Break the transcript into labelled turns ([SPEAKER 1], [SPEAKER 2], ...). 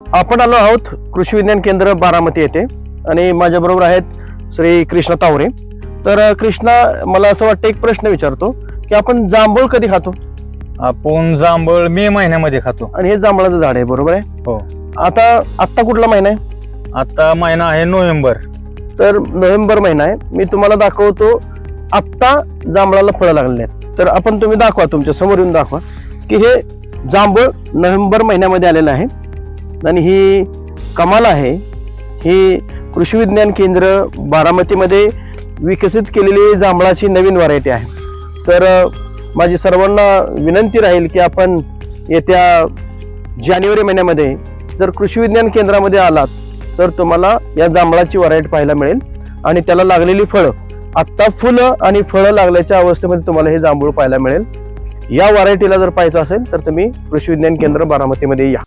[SPEAKER 1] आपण आलो आहोत कृषी विज्ञान केंद्र बारामती येथे आणि माझ्याबरोबर आहेत श्री कृष्णा तावरे. तर कृष्णा, मला असं वाटतं एक प्रश्न विचारतो की आपण जांभूळ कधी खातो?
[SPEAKER 2] आपण जांभळ मे महिन्यामध्ये खातो.
[SPEAKER 1] आणि हे जांभळाचं झाड आहे, बरोबर आहे?
[SPEAKER 2] हो.
[SPEAKER 1] आता कुठला महिना आहे?
[SPEAKER 2] आता महिना आहे नोव्हेंबर.
[SPEAKER 1] तर नोव्हेंबर महिना आहे. मी तुम्हाला दाखवतो आत्ता जांभळाला फळं लागलेली आहेत. तर आपण तुम्ही दाखवा, तुमच्या समोर येऊन दाखवा की हे जांभूळ नोव्हेंबर महिन्यामध्ये आलेलं आहे आणि ही कमाल आहे. ही कृषी विज्ञान केंद्र बारामतीमध्ये विकसित केलेली जांभळाची नवीन व्हरायटी आहे. तर माझी सर्वांना विनंती राहील की आपण येत्या जानेवारी महिन्यामध्ये जर कृषी विज्ञान केंद्रामध्ये आलात तर तुम्हाला या जांभळाची व्हरायटी पाहायला मिळेल आणि त्याला लागलेली फळं, आत्ता फुलं आणि फळं लागल्याच्या अवस्थेमध्ये तुम्हाला हे जांभूळ पाहायला मिळेल. या व्हरायटीला जर पाहायचं असेल तर तुम्ही कृषी विज्ञान केंद्र बारामतीमध्ये या.